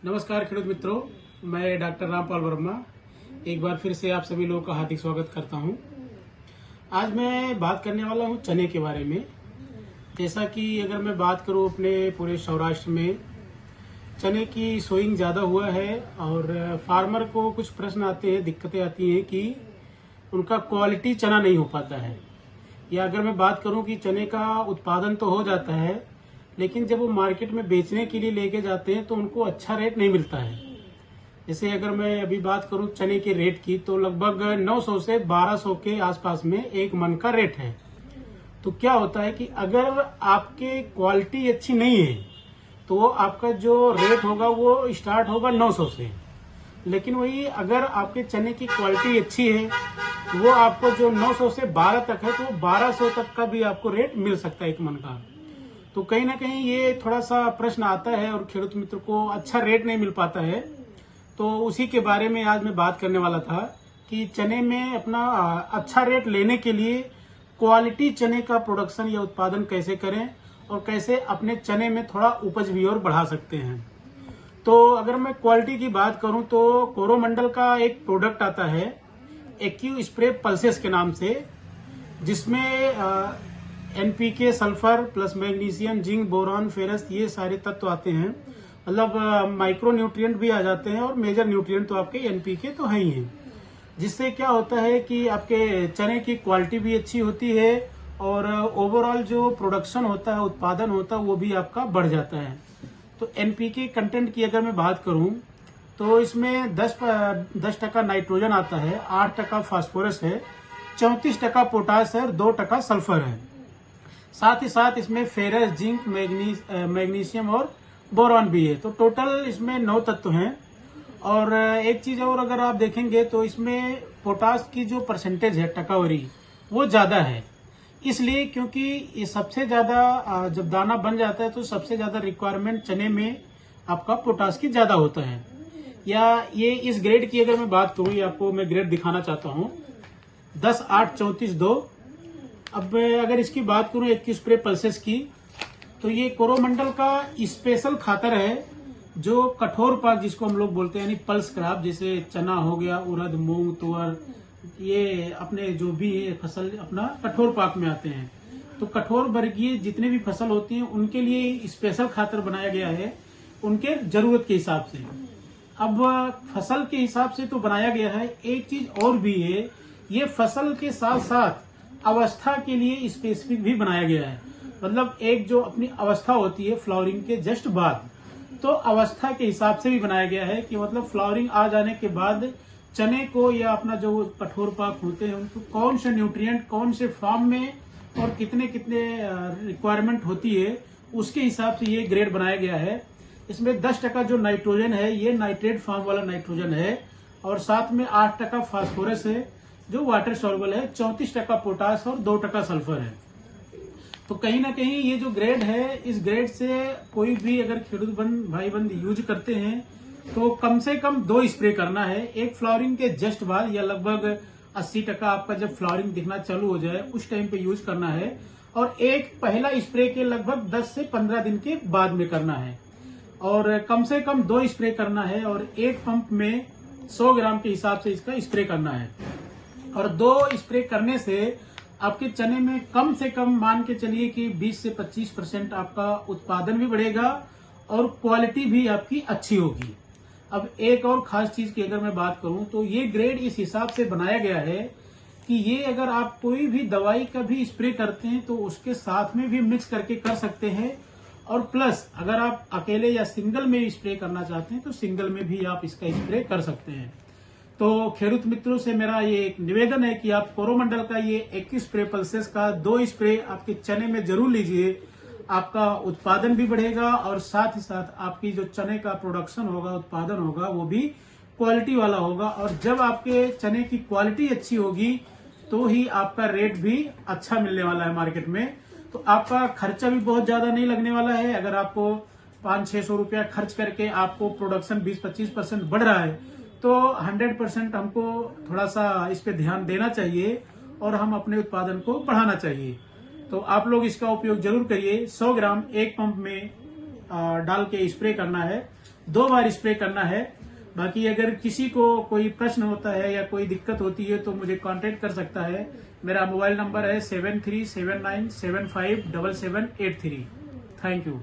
नमस्कार खेडूत मित्रों, मैं डॉक्टर रामपाल वर्मा एक बार फिर से आप सभी लोगों का हार्दिक स्वागत करता हूं। आज मैं बात करने वाला हूं चने के बारे में। जैसा कि अगर मैं बात करूं अपने पूरे सौराष्ट्र में चने की सोइंग ज़्यादा हुआ है और फार्मर को कुछ प्रश्न आते हैं, दिक्कतें आती हैं कि उनका क्वालिटी चना नहीं हो पाता है। या अगर मैं बात करूं कि चने का उत्पादन तो हो जाता है, लेकिन जब वो मार्केट में बेचने के लिए लेके जाते हैं तो उनको अच्छा रेट नहीं मिलता है। जैसे अगर मैं अभी बात करूं चने के रेट की, तो लगभग 900 से 1200 के आसपास में एक मन का रेट है। तो क्या होता है कि अगर आपके क्वालिटी अच्छी नहीं है तो आपका जो रेट होगा वो स्टार्ट होगा 900 से। लेकिन वही अगर आपके चने की क्वालिटी अच्छी है तो वो आपको जो 900 से 12 तक है, तो 1200 तक का भी आपको रेट मिल सकता है एक मन का। तो कहीं ना कहीं ये थोड़ा सा प्रश्न आता है और खेडूत मित्र को अच्छा रेट नहीं मिल पाता है। तो उसी के बारे में आज मैं बात करने वाला था कि चने में अपना अच्छा रेट लेने के लिए क्वालिटी चने का प्रोडक्शन या उत्पादन कैसे करें और कैसे अपने चने में थोड़ा उपज भी और बढ़ा सकते हैं। तो अगर मैं क्वालिटी की बात करूं तो कोरोमंडल का एक प्रोडक्ट आता है एक्यू स्प्रे पल्सेस के नाम से, जिसमें NPK, sulphur plus magnesium, zinc, boron, ferrous, ये सारे तत्व आते हैं। मतलब माइक्रो न्यूट्रिएंट भी आ जाते हैं और मेजर न्यूट्रिएंट तो आपके एनपीके तो है ही हैं। जिससे क्या होता है कि आपके चने की क्वालिटी भी अच्छी होती है और ओवरऑल जो प्रोडक्शन होता है, उत्पादन होता है, वो भी आपका बढ़ जाता है। तो एनपीके कंटेंट की अगर मैं बात करूं तो इसमें 10% नाइट्रोजन आता है, 8% फास्फोरस है, 34% पोटास है और 2% सल्फर है। साथ ही साथ इसमें फेरस, जिंक, मैग्नीशियम और बोरॉन भी है। तो टोटल इसमें 9 तत्व हैं। और एक चीज और अगर आप देखेंगे तो इसमें पोटास की जो परसेंटेज है, टकावारी, वो ज्यादा है। इसलिए क्योंकि ये सबसे ज्यादा जब दाना बन जाता है तो सबसे ज्यादा रिक्वायरमेंट चने में आपका पोटास की ज्यादा होता है। या ये इस ग्रेड की अगर मैं बात करूं, ये आपको मैं ग्रेड दिखाना चाहता हूं, 10-8-34-2। अब अगर इसकी बात करूं एक स्प्रे पल्सेस की, तो ये कोरोमंडल का स्पेशल खातर है जो कठोर पाक जिसको हम लोग बोलते हैं, यानी पल्स क्रॉप, जैसे चना हो गया, उड़द, मूंग, तुअर, ये अपने जो भी फसल अपना कठोर पाक में आते हैं। तो कठोर वर्गीय जितने भी फसल होती हैं उनके लिए स्पेशल खातर बनाया गया है, उनके जरूरत के हिसाब से। अब फसल के हिसाब से तो बनाया गया है, एक चीज और भी है, ये फसल के साथ साथ अवस्था के लिए स्पेसिफिक भी बनाया गया है। मतलब एक जो अपनी अवस्था होती है फ्लावरिंग के जस्ट बाद, तो अवस्था के हिसाब से भी बनाया गया है कि मतलब फ्लावरिंग आ जाने के बाद चने को या अपना जो कठोर पाक होते हैं उनको कौन से न्यूट्रिएंट कौन से फॉर्म में और कितने कितने रिक्वायरमेंट होती है, उसके हिसाब से ये ग्रेड बनाया गया है। इसमें 10% जो नाइट्रोजन है ये नाइट्रेट फॉर्म वाला नाइट्रोजन है और साथ में 8% फास्फोरस है जो वाटर सॉल्युबल है, 34% पोटास और 2% सल्फर है। तो कहीं ना कहीं ये जो ग्रेड है, इस ग्रेड से कोई भी अगर खेडूत भाई बंद यूज करते हैं तो कम से कम 2 स्प्रे करना है, एक फ्लावरिंग के जस्ट बाद या लगभग 80% आपका जब फ्लावरिंग दिखना चालू हो जाए उस टाइम पे यूज करना है, और एक पहला स्प्रे के लगभग 10 से 15 दिन के बाद में करना है। और कम से कम 2 स्प्रे करना है और एक पंप में 100 ग्राम के हिसाब से इसका स्प्रे करना है। और 2 स्प्रे करने से आपके चने में कम से कम मान के चलिए कि 20 से 25% आपका उत्पादन भी बढ़ेगा और क्वालिटी भी आपकी अच्छी होगी। अब एक और खास चीज की अगर मैं बात करूं तो ये ग्रेड इस हिसाब से बनाया गया है कि ये अगर आप कोई भी दवाई का भी स्प्रे करते हैं तो उसके साथ में भी मिक्स करके कर सकते हैं, और प्लस अगर आप अकेले या सिंगल में स्प्रे करना चाहते हैं तो सिंगल में भी आप इसका स्प्रे कर सकते हैं। तो खेडूत मित्रों से मेरा ये एक निवेदन है कि आप कोरोमंडल का ये 21 स्प्रे पल्सेस का 2 स्प्रे आपके चने में जरूर लीजिए। आपका उत्पादन भी बढ़ेगा और साथ ही साथ आपकी जो चने का प्रोडक्शन होगा, उत्पादन होगा, वो भी क्वालिटी वाला होगा। और जब आपके चने की क्वालिटी अच्छी होगी तो ही आपका रेट भी अच्छा मिलने वाला है मार्केट में। तो आपका खर्चा भी बहुत ज्यादा नहीं लगने वाला है। अगर आपको 500-600 रुपया खर्च करके आपको प्रोडक्शन 20-25% बढ़ रहा है तो 100% हमको थोड़ा सा इस पे ध्यान देना चाहिए और हम अपने उत्पादन को बढ़ाना चाहिए। तो आप लोग इसका उपयोग जरूर करिए। 100 ग्राम एक पंप में डाल के स्प्रे करना है। 2 बार स्प्रे करना है। बाकी अगर किसी को कोई प्रश्न होता है या कोई दिक्कत होती है तो मुझे कांटेक्ट कर सकता है। मेरा मोबाइल नंबर है 7379757783। Thank you.